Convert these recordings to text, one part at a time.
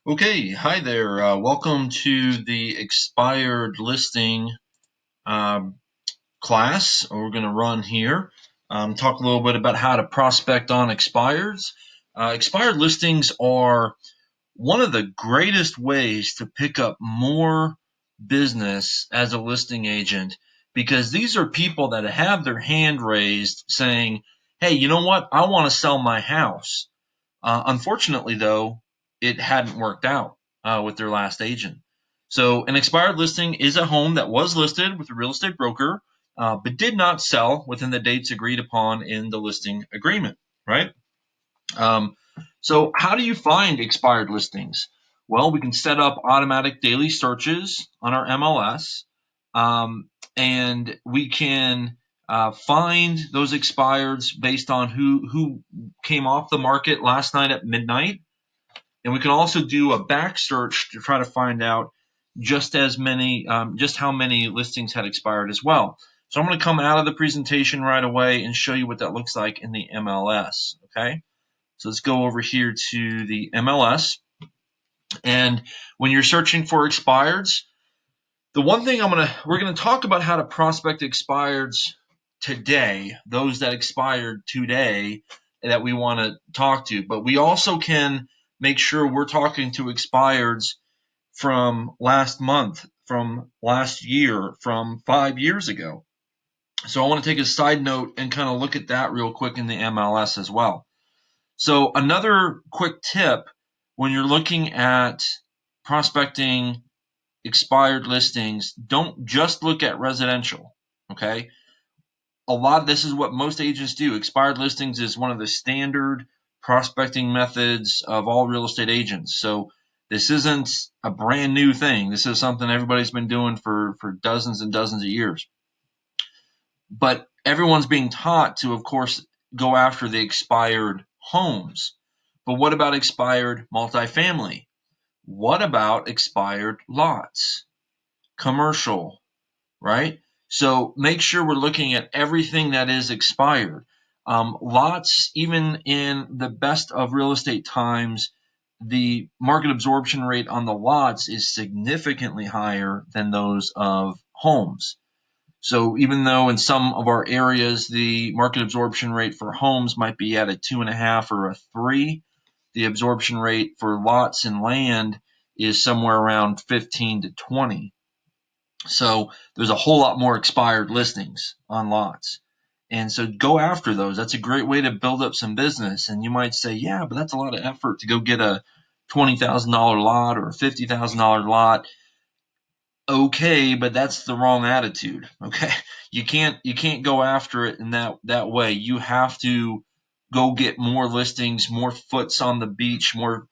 Okay, hi there. Welcome to the expired listing um, class we're going to run here. Talk a little bit about how to prospect on expireds. Expired listings are one of the greatest ways to pick up more business as a listing agent because these are people that have their hand raised saying, hey, you know what? I want to sell my house. Unfortunately, though, it hadn't worked out with their last agent. So, an expired listing is a home that was listed with a real estate broker, but did not sell within the dates agreed upon in the listing agreement, right? Um, so, how do you find expired listings? Well, we can set up automatic daily searches on our MLS, and we can find those expireds based on who came off the market last night at midnight. And we can also do a back search to try to find out just how many listings had expired as well. So I'm going to come out of the presentation right away and show you what that looks like in the MLS. Okay. So let's go over here to the MLS. And when you're searching for expireds, the one thing we're gonna talk about how to prospect expireds today, those that expired today that we want to talk to, but we also can make sure we're talking to expireds from last month, from last year, from 5 years ago. So I want to take a side note and kind of look at that real quick in the MLS as well. So another quick tip when you're looking at prospecting expired listings, don't just look at residential. Okay. This is what most agents do. Expired listings is one of the standard prospecting methods of all real estate agents. So this isn't a brand new thing. This is something everybody's been doing for dozens and dozens of years. But everyone's being taught to, of course, go after the expired homes. But what about expired multifamily? What about expired lots? Commercial, right? So make sure we're looking at everything that is expired. Lots, even in the best of real estate times, the market absorption rate on the lots is significantly higher than those of homes. So even though in some of our areas the market absorption rate for homes might be at a 2.5 or a 3, the absorption rate for lots and land is somewhere around 15 to 20. So there's a whole lot more expired listings on lots. And so go after those. That's a great way to build up some business. And you might say, yeah, but that's a lot of effort to go get a $20,000 lot or a $50,000 lot. Okay, but that's the wrong attitude. Okay. You can't go after it in that way. You have to go get more listings, more foots on the beach, more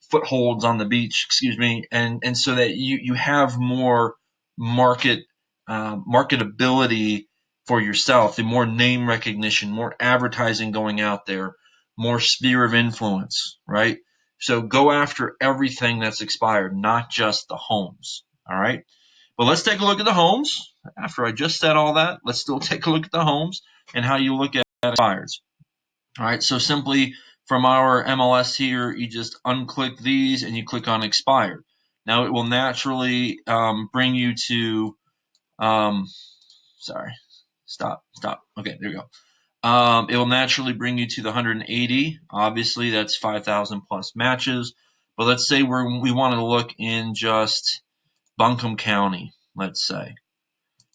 footholds on the beach, excuse me, and so that you have more market marketability for yourself, and more name recognition, more advertising going out there, more sphere of influence, right? So go after everything that's expired, not just the homes. All right. But let's take a look at the homes. After I just said all that, let's still take a look at the homes and how you look at expireds. All right. So simply from our MLS here, you just unclick these and you click on expired. Now it will naturally bring you to, sorry, stop. Okay, there you go. It will naturally bring you to the 180. Obviously, that's 5,000 plus matches. But let's say we wanted to look in just Buncombe County, let's say.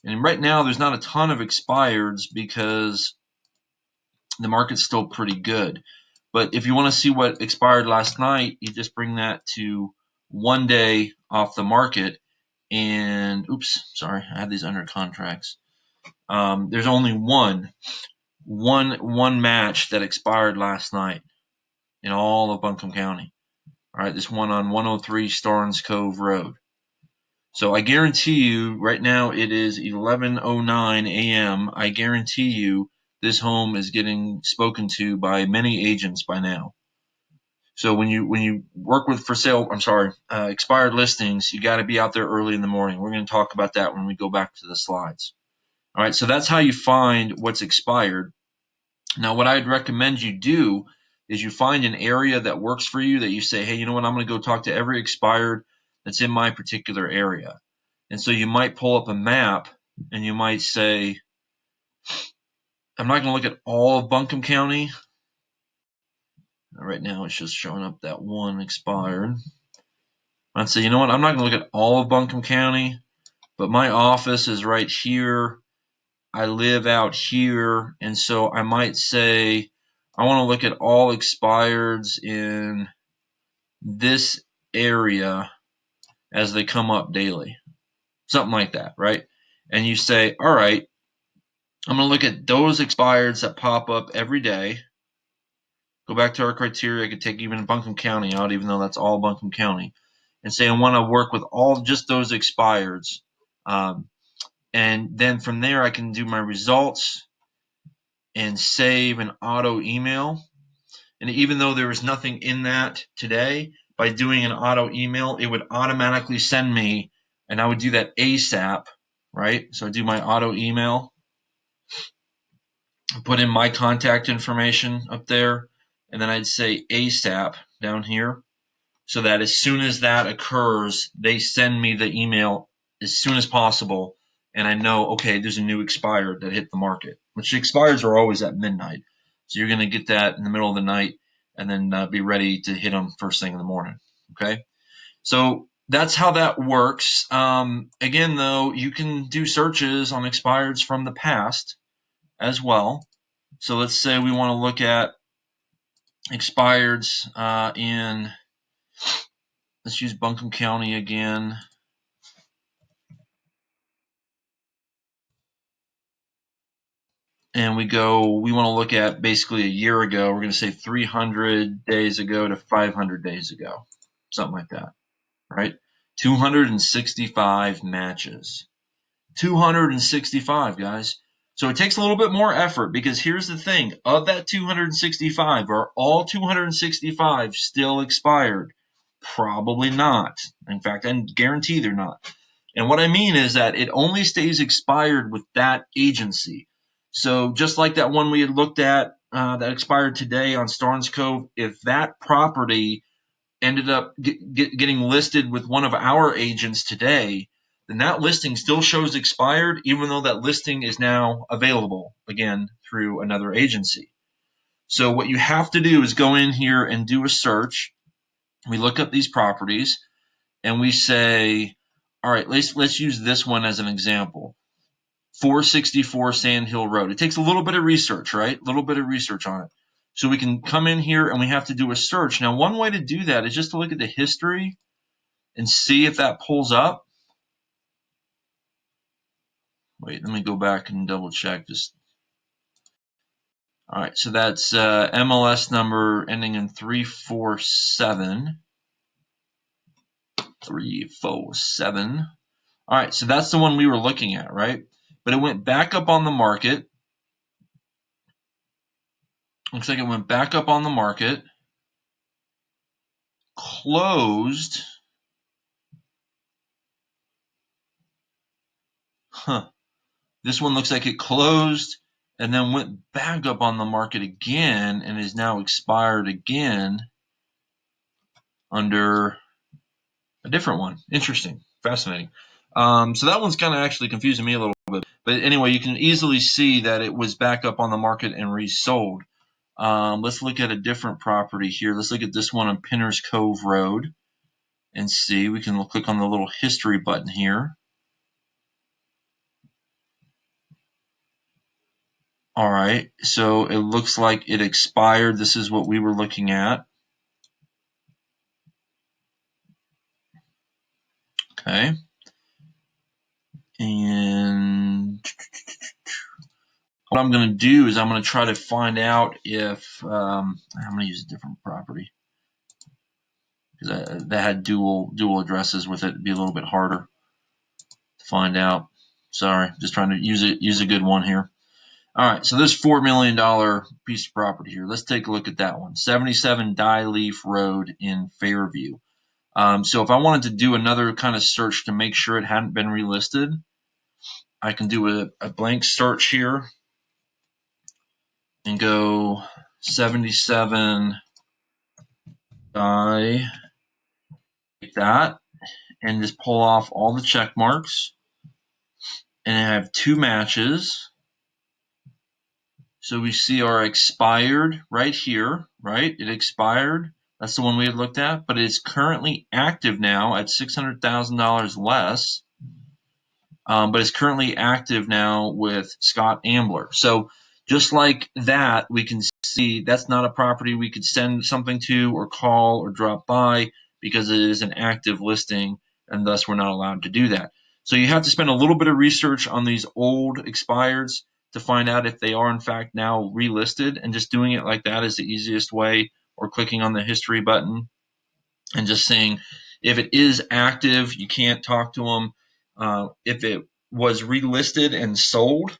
And right now, there's not a ton of expireds because the market's still pretty good. But if you want to see what expired last night, you just bring that to 1 day off the market. And oops, sorry, I had these under contracts. There's only one match that expired last night in all of Buncombe County. All right, this one on 103 Starnes Cove Road. So I guarantee you, right now it is 11:09 a.m. I guarantee you this home is getting spoken to by many agents by now. So when you work with expired listings, you got to be out there early in the morning. We're going to talk about that when we go back to the slides. All right, so that's how you find what's expired. Now, what I'd recommend you do is you find an area that works for you that you say, hey, you know what, I'm going to go talk to every expired that's in my particular area. And so you might pull up a map and you might say, I'm not going to look at all of Buncombe County. Right now it's just showing up that one expired. I'd say, you know what, I'm not going to look at all of Buncombe County, but my office is right here. I live out here, and so I might say I want to look at all expireds in this area as they come up daily. Something like that, right? And you say, all right, I'm going to look at those expireds that pop up every day. Go back to our criteria. I could take even Buncombe County out, even though that's all Buncombe County, and say I want to work with all just those expireds. And then from there, I can do my results and save an auto email. And even though there was nothing in that today, by doing an auto email, it would automatically send me, and I would do that ASAP, right? So I do my auto email, put in my contact information up there, and then I'd say ASAP down here, so that as soon as that occurs, they send me the email as soon as possible, and I know, okay, there's a new expired that hit the market, which the expires are always at midnight. So you're going to get that in the middle of the night and then be ready to hit them first thing in the morning. Okay, so that's how that works. Again, though, you can do searches on expireds from the past as well. So let's say we want to look at expireds in, let's use Buncombe County again. And we want to look at basically a year ago. We're going to say 300 days ago to 500 days ago, something like that, right? 265 matches. 265, guys. So it takes a little bit more effort, because here's the thing. Of that 265, are all 265 still expired? Probably not. In fact, I guarantee they're not. And what I mean is that it only stays expired with that agency. So just like that one we had looked at that expired today on Starnes Cove, if that property ended up getting listed with one of our agents today, then that listing still shows expired, even though that listing is now available again through another agency. So what you have to do is go in here and do a search. We look up these properties and we say, all right, let's use this one as an example. 464 Sand Hill Road. It takes a little bit of research, right? A little bit of research on it. So we can come in here and we have to do a search. Now, one way to do that is just to look at the history and see if that pulls up. Wait, let me go back and double check. All right, so that's MLS number ending in 347. 347. All right, so that's the one we were looking at, right? But it went back up on the market. Looks like it went back up on the market, closed. This one looks like it closed and then went back up on the market again and is now expired again under a different one. Interesting. Fascinating. So that one's kind of actually confusing me a little bit. But anyway, you can easily see that it was back up on the market and resold. Let's look at a different property here. Let's look at this one on Pinners Cove Road and see. We can click on the little history button here. All right, so it looks like it expired. This is what we were looking at. Okay. And what I'm going to do is I'm going to try to find out if I'm going to use a different property because that had dual addresses with it. It'd be a little bit harder to find out. Sorry, just trying to use a good one here. All right, so this $4 million piece of property here. Let's take a look at that one. 77 Die Leaf Road in Fairview. So if I wanted to do another kind of search to make sure it hadn't been relisted, I can do a blank search here and go 77 die, like that, and just pull off all the check marks, and I have 2 matches. So we see our expired right here, right? It expired. That's the one we had looked at, but it's currently active now at $600,000 less. But it's currently active now with Scott Ambler. So just like that, we can see that's not a property we could send something to or call or drop by because it is an active listing, and thus we're not allowed to do that. So you have to spend a little bit of research on these old expireds to find out if they are in fact now relisted, and just doing it like that is the easiest way, or clicking on the history button and just seeing if it is active. You can't talk to them. If it was relisted and sold,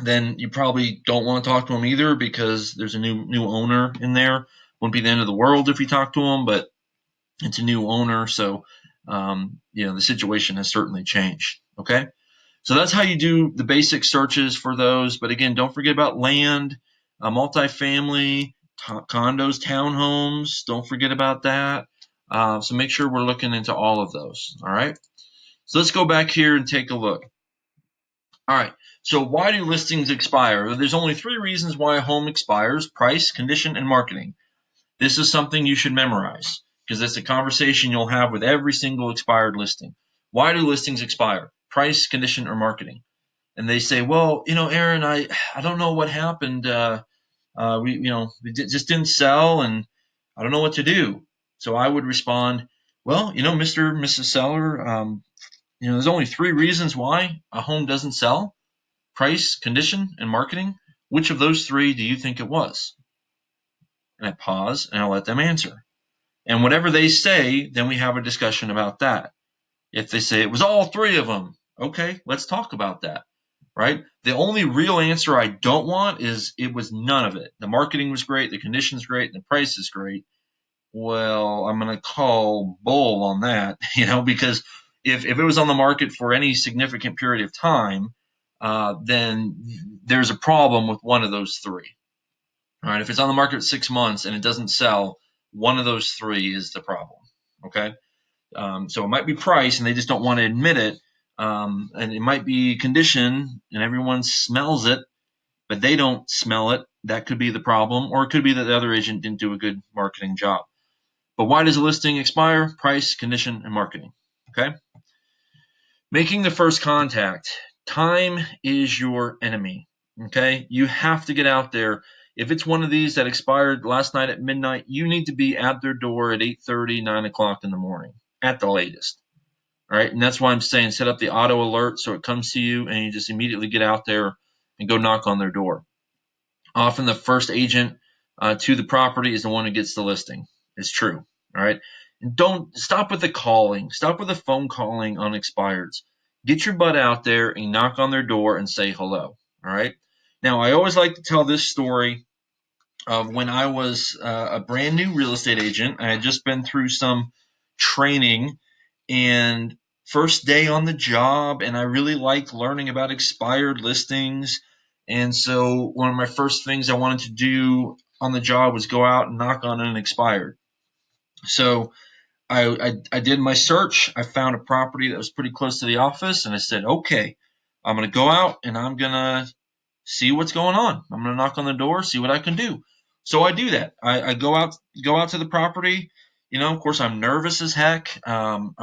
then you probably don't want to talk to them either, because there's a new owner in there. Wouldn't be the end of the world if you talk to them, but it's a new owner, so the situation has certainly changed. Okay, so that's how you do the basic searches for those. But again, don't forget about land, multifamily, condos, townhomes. Don't forget about that. So make sure we're looking into all of those. All right. So let's go back here and take a look. All right. So why do listings expire? There's only 3 reasons why a home expires: price, condition, and marketing. This is something you should memorize, because it's a conversation you'll have with every single expired listing. Why do listings expire? Price, condition, or marketing? And they say, well, Aaron, I don't know what happened. We just didn't sell, and I don't know what to do. So I would respond, well, Mr. and Mrs. Seller, there's only 3 reasons why a home doesn't sell: price, condition, and marketing. Which of those 3 do you think it was? And I pause and I'll let them answer. And whatever they say, then we have a discussion about that. If they say it was all 3 of them, okay, let's talk about that, right? The only real answer I don't want is it was none of it. The marketing was great, the condition's great, and the price is great. Well, I'm going to call bull on that, because if it was on the market for any significant period of time, then there's a problem with one of those 3. All right, if it's on the market 6 months and it doesn't sell, one of those 3 is the problem. Okay, so it might be price and they just don't want to admit it, and it might be condition and everyone smells it, but they don't smell it. That could be the problem, or it could be that the other agent didn't do a good marketing job. But why does a listing expire? Price, condition, and marketing. Okay. Making the first contact. Time is your enemy. Okay. You have to get out there. If it's one of these that expired last night at midnight, you need to be at their door at 8:30, 9 o'clock in the morning at the latest. All right. And that's why I'm saying set up the auto alert so it comes to you and you just immediately get out there and go knock on their door. Often the first agent to the property is the one who gets the listing. It's true. All right. And don't stop with the calling. Stop with the phone calling on expireds. Get your butt out there and knock on their door and say hello. All right. Now, I always like to tell this story of when I was a brand new real estate agent. I had just been through some training and first day on the job, and I really liked learning about expired listings. And so one of my first things I wanted to do on the job was go out and knock on an expired. So I did my search. I found a property that was pretty close to the office, and I said, okay, I'm going to go out and I'm going to see what's going on. I'm going to knock on the door, see what I can do. So I do that. I go out to the property. Of course, I'm nervous as heck. I'm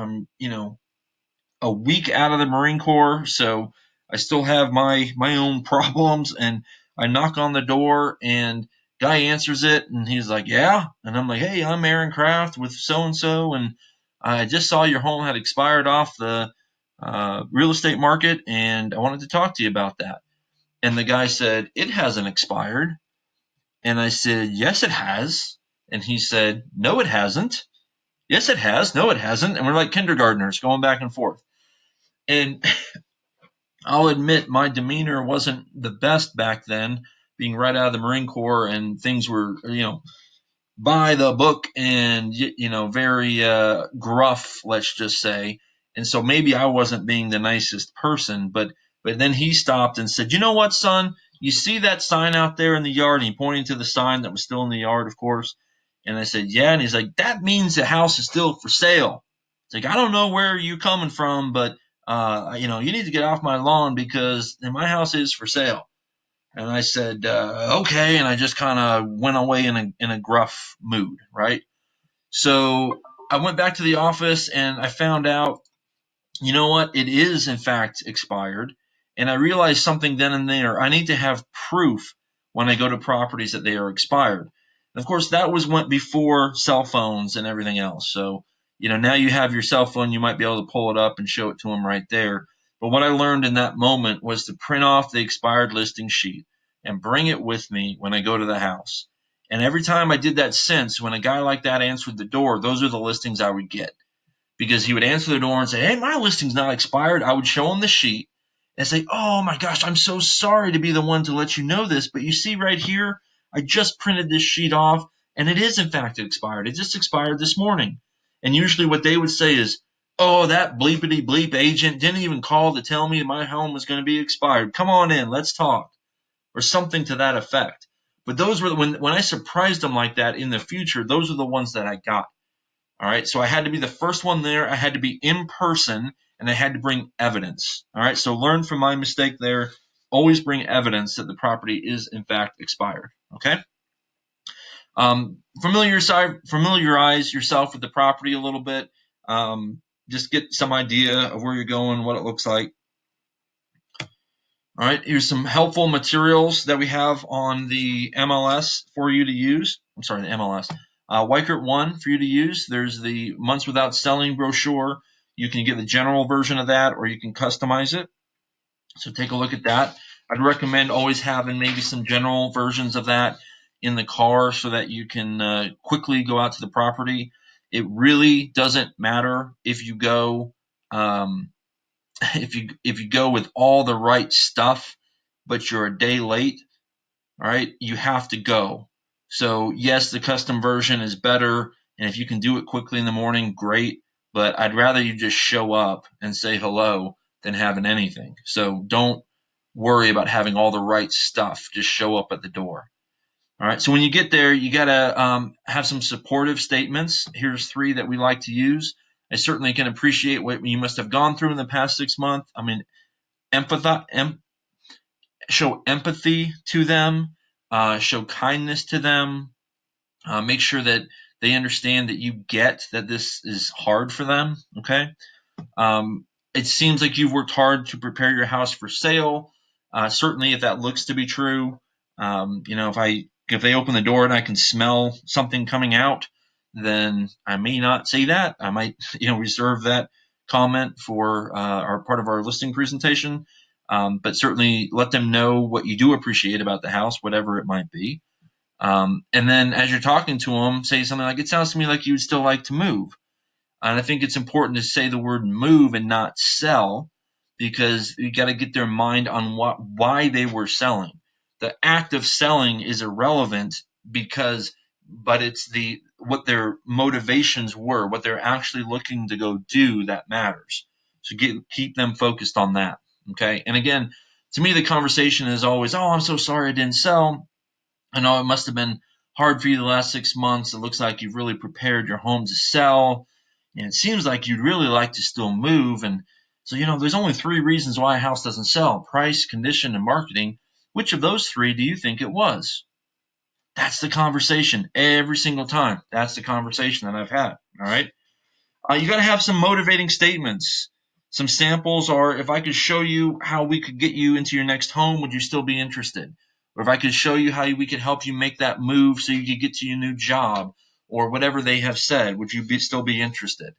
a week out of the Marine Corps, so I still have my own problems. And I knock on the door, and guy answers it, and he's like, "Yeah," and I'm like, "Hey, I'm Aaron Kraft with so and so, and I just saw your home had expired off the real estate market, and I wanted to talk to you about that." And the guy said, "It hasn't expired." And I said, "Yes, it has." And he said, "No, it hasn't." "Yes, it has." "No, it hasn't." And we're like kindergartners going back and forth. And I'll admit my demeanor wasn't the best back then, being right out of the Marine Corps, and things were, by the book and, very gruff, let's just say. And so maybe I wasn't being the nicest person, but then he stopped and said, "You know what, son? you see that sign out there in the yard? And he pointed to the sign that was still in the yard, of course. And I said, yeah. And he's like, that means the house is still for sale. It's like, I don't know where you're coming from, but you need to get off my lawn because my house is for sale. And I said, okay. And I just kind of went away in a gruff mood, right? So I went back to the office and I found out, you know what? It is in fact expired. And I realized something then and there. I need to have proof when I go to properties that they are expired. And of course, that went before cell phones and everything else. So, now you have your cell phone, you might be able to pull it up and show it to them right there. But what I learned in that moment was to print off the expired listing sheet and bring it with me when I go to the house. And every time I did that since, when a guy like that answered the door, those are the listings I would get, because he would answer the door and say, hey, my listing's not expired. I would show him the sheet and say, oh my gosh, I'm so sorry to be the one to let you know this, but you see right here, I just printed this sheet off and it is in fact expired. It just expired this morning. And usually what they would say is, oh, that bleepity bleep agent didn't even call to tell me my home was going to be expired. Come on in, let's talk, or something to that effect. But those were when I surprised them like that in the future, those are the ones that I got. All right, so I had to be the first one there. I had to be in person, and I had to bring evidence. All right, so learn from my mistake there. Always bring evidence that the property is in fact expired. Okay. Familiarize yourself with the property a little bit. Just get some idea of where you're going, what it looks like. All right, here's some helpful materials that we have on the MLS for you to use. I'm sorry, the MLS. Weichert 1 for you to use. There's the Months Without Selling brochure. You can get the general version of that, or you can customize it. So take a look at that. I'd recommend always having maybe some general versions of that in the car so that you can quickly go out to the property. It really doesn't matter if you go if you go with all the right stuff, but you're a day late. All right, you have to go. So yes, the custom version is better, and if you can do it quickly in the morning, great. But I'd rather you just show up and say hello than having anything. So don't worry about having all the right stuff. Just show up at the door. All right. So when you get there, you gotta have some supportive statements. Here's 3 that we like to use. I certainly can appreciate what you must have gone through in the past 6 months. I mean, show empathy to them, show kindness to them, make sure that they understand that you get that this is hard for them. Okay. It seems like you've worked hard to prepare your house for sale. Certainly, if that looks to be true, if they open the door and I can smell something coming out, then I may not say that. I might reserve that comment for our part of our listing presentation. But certainly let them know what you do appreciate about the house, whatever it might be. And then as you're talking to them, say something like, it sounds to me like you would still like to move. And I think it's important to say the word move and not sell, because you got to get their mind on why they were selling. The act of selling is irrelevant but it's what their motivations were, what they're actually looking to go do that matters. So keep them focused on that. Okay. And again, to me, the conversation is always, oh, I'm so sorry I didn't sell. I know it must have been hard for you the last 6 months. It looks like you've really prepared your home to sell, and it seems like you'd really like to still move. And so, there's only 3 reasons why a house doesn't sell: price, condition, and marketing. Which of those 3 do you think it was? That's the conversation every single time. That's the conversation that I've had. All right. You got to have some motivating statements. Some samples are, if I could show you how we could get you into your next home, would you still be interested? Or if I could show you how we could help you make that move so you could get to your new job, or whatever they have said, would you still be interested?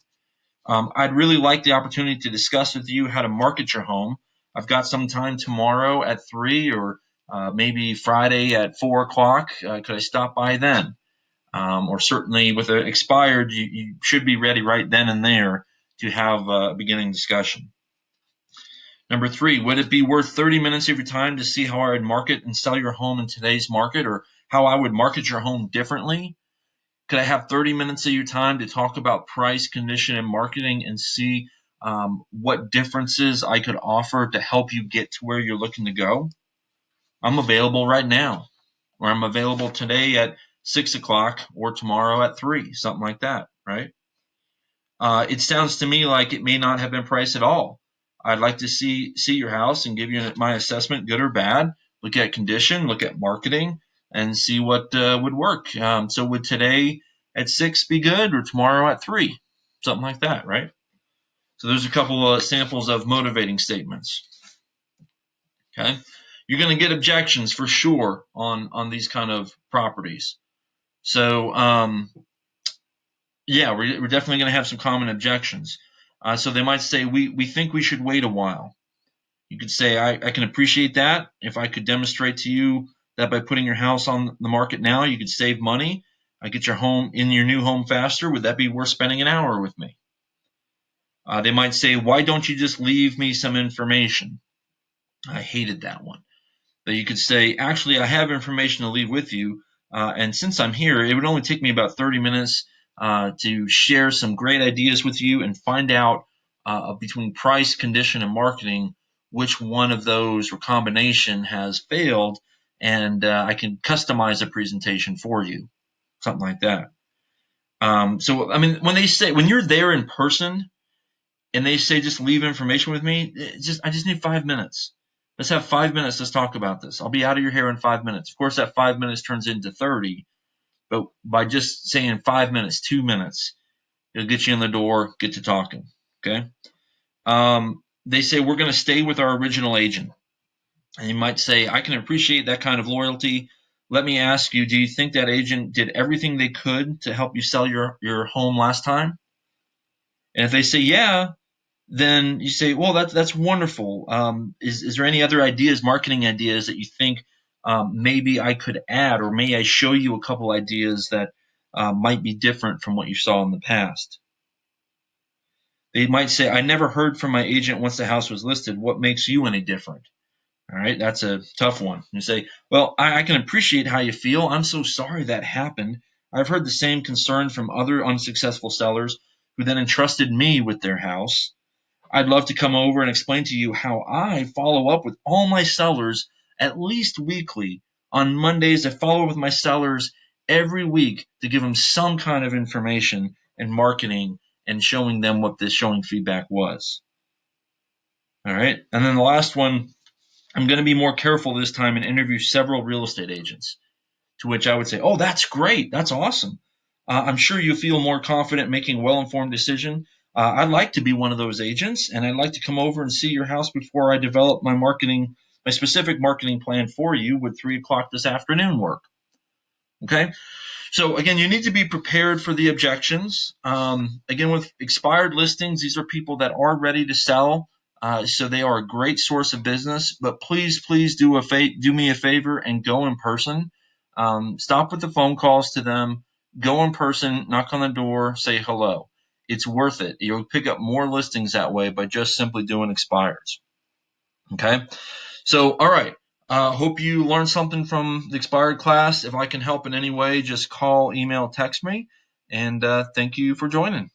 I'd really like the opportunity to discuss with you how to market your home. I've got some time tomorrow at 3, or maybe Friday at 4 o'clock. Could I stop by then? Or certainly with it expired, you should be ready right then and there to have a beginning discussion. Number 3, would it be worth 30 minutes of your time to see how I would market and sell your home in today's market, or how I would market your home differently? Could I have 30 minutes of your time to talk about price, condition, and marketing, and see what differences I could offer to help you get to where you're looking to go? I'm available right now, or I'm available today at 6 o'clock or tomorrow at 3, something like that, right? It sounds to me like it may not have been priced at all. I'd like to see your house and give you my assessment, good or bad. Look at condition, look at marketing, and see what would work. So would today at 6 be good, or tomorrow at 3, something like that, right? So there's a couple of samples of motivating statements. Okay, you're going to get objections for sure on these kind of properties. So yeah, we're definitely going to have some common objections. So they might say, we think we should wait a while. You could say, I can appreciate that. If I could demonstrate to you that by putting your house on the market now, you could save money, I get your home in your new home faster, would that be worth spending an hour with me? They might say, why don't you just leave me some information? I hated that one. That you could say, actually, I have information to leave with you, and since I'm here, it would only take me about 30 minutes to share some great ideas with you and find out between price, condition, and marketing which one of those or combination has failed, and I can customize a presentation for you, something like that. So, I mean, when you're there in person and they say just leave information with me, I just need 5 minutes. Let's have 5 minutes. Let's talk about this. I'll be out of your hair in 5 minutes. Of course, that 5 minutes turns into 30, but by just saying 5 minutes, 2 minutes, it'll get you in the door, get to talking. Okay. They say we're going to stay with our original agent, and you might say, I can appreciate that kind of loyalty. Let me ask you, do you think that agent did everything they could to help you sell your home last time? And if they say yeah, then you say, well, that's wonderful. Is there any other ideas, marketing ideas that you think maybe I could add, or may I show you a couple ideas that might be different from what you saw in the past? They might say, I never heard from my agent once the house was listed. What makes you any different? All right, that's a tough one. You say, well, I can appreciate how you feel. I'm so sorry that happened. I've heard the same concern from other unsuccessful sellers who then entrusted me with their house. I'd love to come over and explain to you how I follow up with all my sellers at least weekly. On Mondays, I follow up with my sellers every week to give them some kind of information and marketing and showing them what this showing feedback was. All right. And then the last one, I'm going to be more careful this time and interview several real estate agents. To which I would say, oh, that's great. That's awesome. I'm sure you feel more confident making a well-informed decision. I'd like to be one of those agents, and I'd like to come over and see your house before I develop my specific marketing plan for you. Would 3 o'clock this afternoon work? Okay. So again, you need to be prepared for the objections. Again, with expired listings, these are people that are ready to sell. So they are a great source of business, but please do me a favor and go in person. Stop with the phone calls to them. Go in person, knock on the door, say hello. It's worth it. You'll pick up more listings that way by just simply doing expires. Okay. So, all right. Hope you learned something from the expired class. If I can help in any way, just call, email, text me. And thank you for joining.